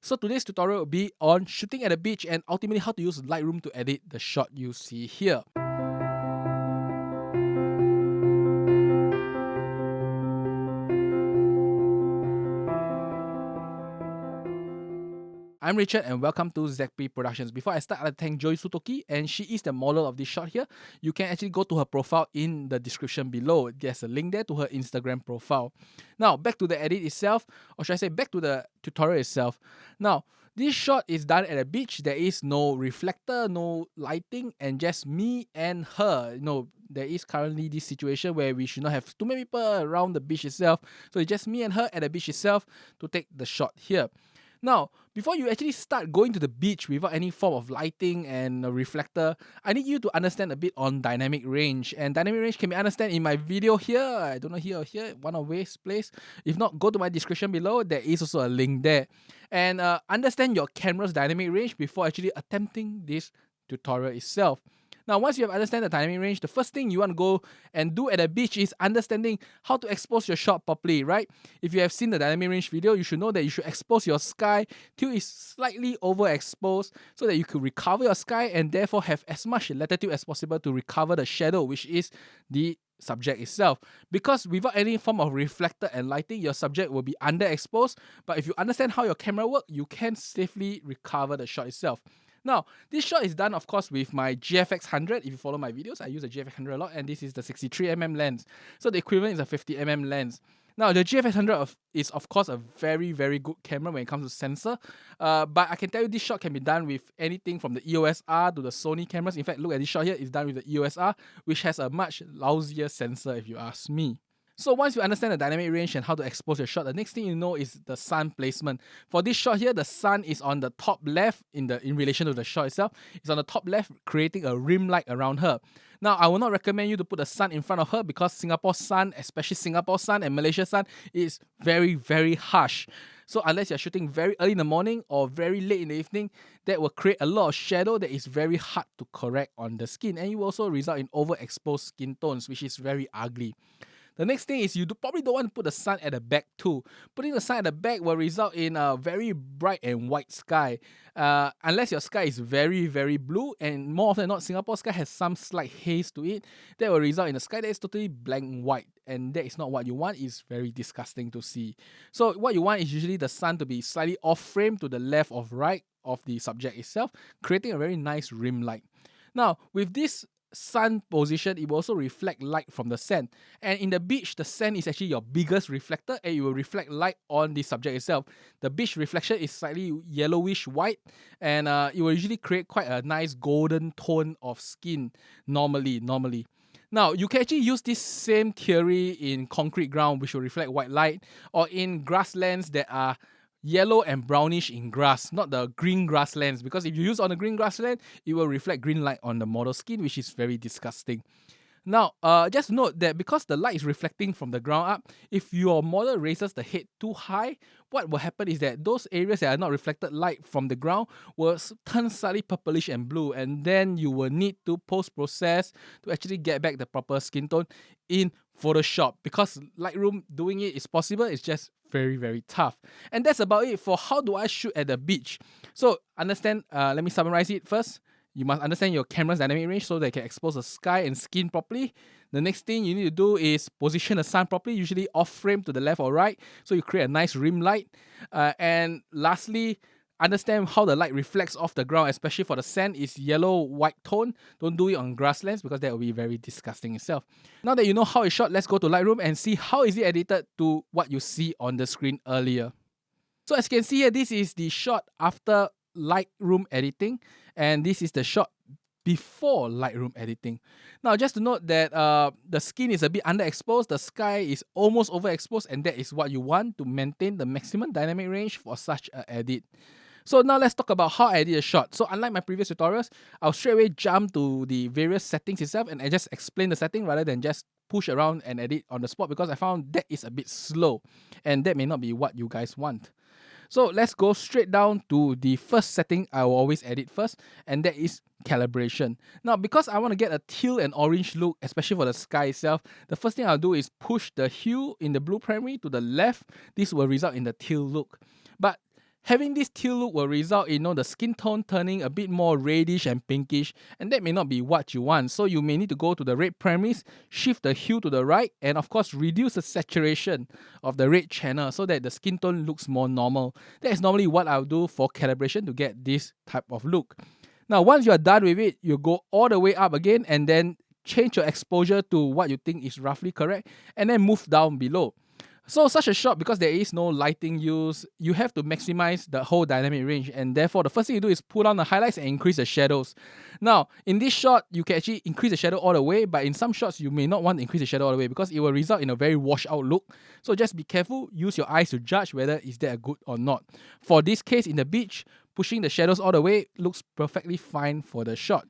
So today's tutorial will be on shooting at a beach and ultimately how to use Lightroom to edit the shot you see here. I'm Richard and welcome to ZP Productions. Before I start, I'd like to thank Joy Sutoki, and she is the model of this shot here. You can actually go to her profile in the description below. There's a link there to her Instagram profile. Now, back to the edit itself, or should I say back to the tutorial itself. Now, this shot is done at a beach. There is no reflector, no lighting, and just me and her. There is currently this situation where we should not have too many people around the beach itself. So it's just me and her at the beach itself to take the shot here. Now, before you actually start going to the beach without any form of lighting and a reflector, I need you to understand a bit on dynamic range. And dynamic range can be understood in my video here. I don't know, here or here, one of ways place. If not, go to my description below. There is also a link there. And understand your camera's dynamic range before actually attempting this tutorial itself. Now, once you have understand the dynamic range, the first thing you want to go and do at a beach is understanding how to expose your shot properly, right? If you have seen the dynamic range video, you should know that you should expose your sky till it's slightly overexposed so that you could recover your sky and therefore have as much latitude as possible to recover the shadow, which is the subject itself. Because without any form of reflector and lighting, your subject will be underexposed. But if you understand how your camera works, you can safely recover the shot itself. Now, this shot is done, of course, with my GFX 100. If you follow my videos, I use the GFX 100 a lot, and this is the 63mm lens. So the equivalent is a 50mm lens. Now, the GFX 100 is, of course, a very, very good camera when it comes to sensor. But I can tell you this shot can be done with anything from the EOS R to the Sony cameras. In fact, look at this shot here. It's done with the EOS R, which has a much lousier sensor, if you ask me. So once you understand the dynamic range and how to expose your shot, the next thing you know is the sun placement. For this shot here, the sun is on the top left in relation to the shot itself. It's on the top left, creating a rim light around her. Now, I will not recommend you to put the sun in front of her because Singapore sun, especially Singapore sun and Malaysia sun, is very, very harsh. So unless you're shooting very early in the morning or very late in the evening, that will create a lot of shadow that is very hard to correct on the skin, and it will also result in overexposed skin tones, which is very ugly. The next thing is you probably don't want to put the sun at the back too. Putting the sun at the back will result in a very bright and white sky. Unless your sky is very, very blue, and more often than not, Singapore sky has some slight haze to it, that will result in a sky that is totally blank white. And that is not what you want. It's very disgusting to see. So what you want is usually the sun to be slightly off frame to the left or right of the subject itself, creating a very nice rim light. Now, with this sun position, it will also reflect light from the sand, and in the beach the sand is actually your biggest reflector, and it will reflect light on the subject itself. The beach reflection is slightly yellowish white, and it will usually create quite a nice golden tone of skin normally. Now, you can actually use this same theory in concrete ground, which will reflect white light, or in grasslands that are yellow and brownish in grass, not the green grasslands, because if you use on the green grassland, it will reflect green light on the model skin, which is very disgusting. Now, just note that because the light is reflecting from the ground up, if your model raises the head too high, what will happen is that those areas that are not reflected light from the ground will turn slightly purplish and blue, and then you will need to post-process to actually get back the proper skin tone in Photoshop. Because Lightroom doing it is possible, it's just very, very tough. And that's about it for how do I shoot at the beach. So understand, let me summarize it first. You must understand your camera's dynamic range so that it can expose the sky and skin properly. The next thing you need to do is position the sun properly, usually off frame to the left or right, so you create a nice rim light. And lastly, understand how the light reflects off the ground, especially for the sand, is yellow-white tone. Don't do it on grasslands because that will be very disgusting itself. Now that you know how it's shot, let's go to Lightroom and see how is it edited to what you see on the screen earlier. So as you can see here, this is the shot after Lightroom editing, and this is the shot before Lightroom editing. Now, just to note that the skin is a bit underexposed, the sky is almost overexposed, and that is what you want to maintain the maximum dynamic range for such an edit. So now let's talk about how I edit a shot. So unlike my previous tutorials, I'll straight away jump to the various settings itself, and I just explain the setting rather than just push around and edit on the spot, because I found that is a bit slow, and that may not be what you guys want. So let's go straight down to the first setting I will always edit first, and that is calibration. Now, because I want to get a teal and orange look, especially for the sky itself, the first thing I'll do is push the hue in the blue primary to the left. This will result in the teal look. But Having this teal look will result in the skin tone turning a bit more reddish and pinkish, and that may not be what you want. So you may need to go to the red primaries, shift the hue to the right, and of course reduce the saturation of the red channel so that the skin tone looks more normal. That is normally what I'll do for calibration to get this type of look. Now once you are done with it, you go all the way up again and then change your exposure to what you think is roughly correct, and then move down below. So such a shot, because there is no lighting used, you have to maximize the whole dynamic range, and therefore the first thing you do is pull down the highlights and increase the shadows. Now in this shot you can actually increase the shadow all the way, but in some shots you may not want to increase the shadow all the way because it will result in a very washed out look. So just be careful, use your eyes to judge whether is that good or not. For this case in the beach, pushing the shadows all the way looks perfectly fine for the shot.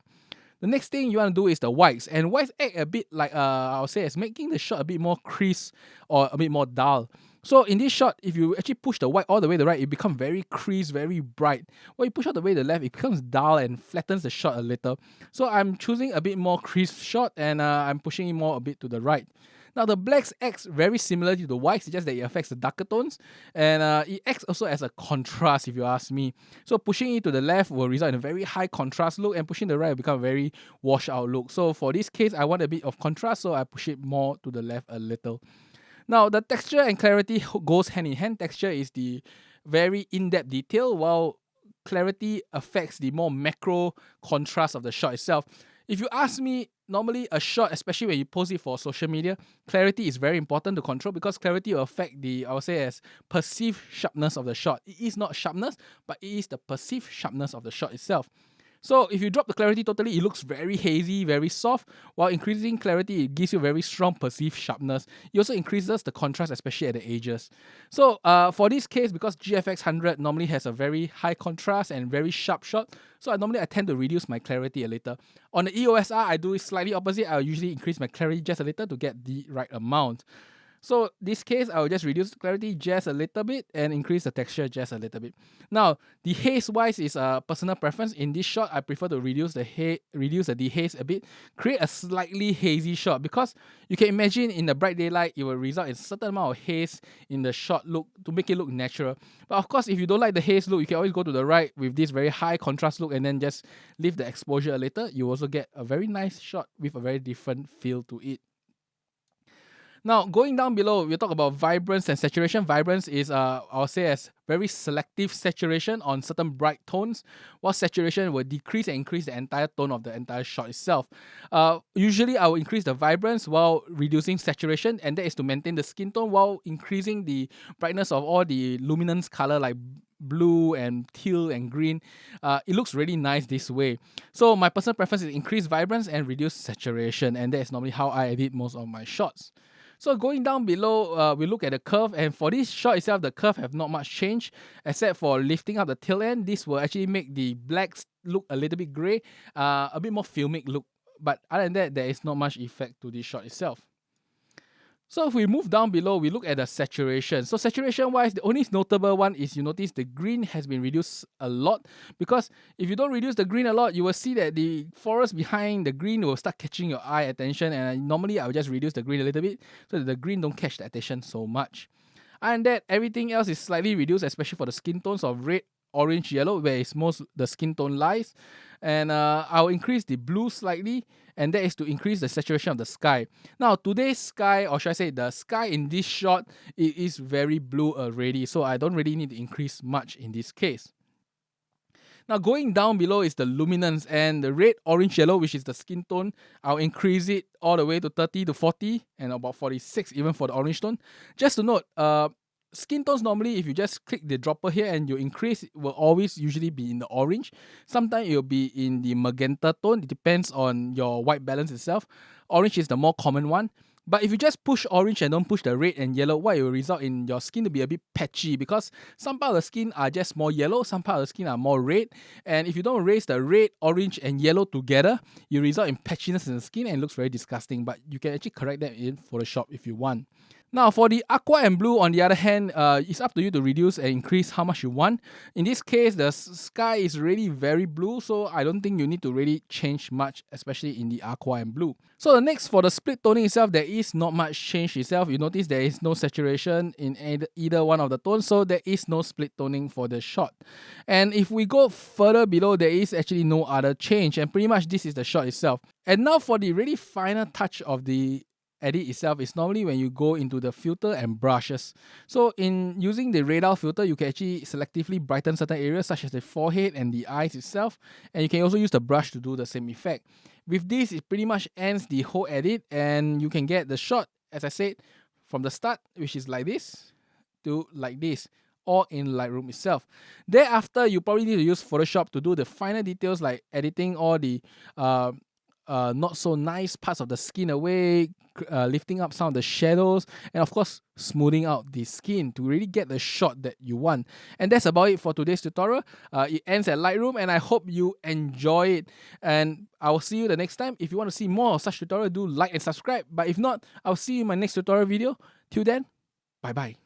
The next thing you want to do is the whites, and whites act a bit like I'll say as making the shot a bit more crisp or a bit more dull. So in this shot, if you actually push the white all the way to the right, it becomes very crisp, very bright. When you push all the way to the left, it becomes dull and flattens the shot a little. So I'm choosing a bit more crisp shot, and I'm pushing it more a bit to the right. Now the blacks acts very similar to the whites, it's just that it affects the darker tones, and it acts also as a contrast if you ask me. So pushing it to the left will result in a very high contrast look, and pushing the right will become a very washed out look. So for this case, I want a bit of contrast, so I push it more to the left a little. Now the texture and clarity goes hand in hand. Texture is the very in-depth detail, while clarity affects the more macro contrast of the shot itself. If you ask me, normally a shot, especially when you post it for social media, clarity is very important to control because clarity will affect the, I would say, as perceived sharpness of the shot. It is not sharpness, but it is the perceived sharpness of the shot itself. So if you drop the clarity totally, it looks very hazy, very soft, while increasing clarity, it gives you very strong perceived sharpness. It also increases the contrast, especially at the edges. So for this case, because GFX 100 normally has a very high contrast and very sharp shot, so I tend to reduce my clarity a little. On the EOSR, I do it slightly opposite. I'll usually increase my clarity just a little to get the right amount. So this case, I will just reduce the clarity just a little bit and increase the texture just a little bit. Now, the haze wise is a personal preference. In this shot, I prefer to reduce the dehaze a bit, create a slightly hazy shot, because you can imagine in the bright daylight, it will result in a certain amount of haze in the shot look to make it look natural. But of course, if you don't like the haze look, you can always go to the right with this very high contrast look and then just leave the exposure a little. You also get a very nice shot with a very different feel to it. Now, going down below, we'll talk about vibrance and saturation. Vibrance is, I'll say, as very selective saturation on certain bright tones, while saturation will decrease and increase the entire tone of the entire shot itself. Usually, I will increase the vibrance while reducing saturation, and that is to maintain the skin tone while increasing the brightness of all the luminance color like blue and teal and green. It looks really nice this way. So my personal preference is increase vibrance and reduce saturation, and that is normally how I edit most of my shots. So going down below, we look at the curve, and for this shot itself, the curve have not much change except for lifting up the tail end. This will actually make the blacks look a little bit grey, a bit more filmic look. But other than that, there is not much effect to this shot itself. So if we move down below, we look at the saturation. So saturation wise, the only notable one is you notice the green has been reduced a lot, because if you don't reduce the green a lot, you will see that the forest behind the green will start catching your eye attention, and normally I will just reduce the green a little bit so that the green don't catch the attention so much. And that everything else is slightly reduced, especially for the skin tones of red, orange, yellow, where is most the skin tone lies. And I'll increase the blue slightly, and that is to increase the saturation of the sky. Now today's sky, or should I say the sky in this shot, it is very blue already, so I don't really need to increase much in this case. Now going down below is the luminance, and the red, orange, yellow, which is the skin tone, I'll increase it all the way to 30 to 40 and about 46 even for the orange tone. Just to note, skin tones normally, if you just click the dropper here and you increase, it will always usually be in the orange. Sometimes it will be in the magenta tone. It depends on your white balance itself. Orange is the more common one. But if you just push orange and don't push the red and yellow, what it will result in your skin to be a bit patchy, because some part of the skin are just more yellow, some part of the skin are more red. And if you don't raise the red, orange and yellow together, you result in patchiness in the skin and it looks very disgusting. But you can actually correct that in Photoshop if you want. Now, for the aqua and blue, on the other hand, it's up to you to reduce and increase how much you want. In this case, the sky is really very blue, so I don't think you need to really change much, especially in the aqua and blue. So the next, for the split toning itself, there is not much change itself. You notice there is no saturation in either one of the tones, so there is no split toning for the shot. And if we go further below, there is actually no other change, and pretty much this is the shot itself. And now for the really final touch of the edit itself is normally when you go into the filter and brushes. So in using the radar filter, you can actually selectively brighten certain areas such as the forehead and the eyes itself, and you can also use the brush to do the same effect. With this, it pretty much ends the whole edit, and you can get the shot, as I said, from the start, which is like this, to like this, or in Lightroom itself. Thereafter, you probably need to use Photoshop to do the finer details like editing all the not so nice parts of the skin away, lifting up some of the shadows, and of course smoothing out the skin to really get the shot that you want. And that's about it for today's tutorial. It ends at Lightroom, and I hope you enjoy it, and I will see you the next time. If you want to see more of such tutorial, do like and subscribe, but if not, I'll see you in my next tutorial video. Till then, bye bye.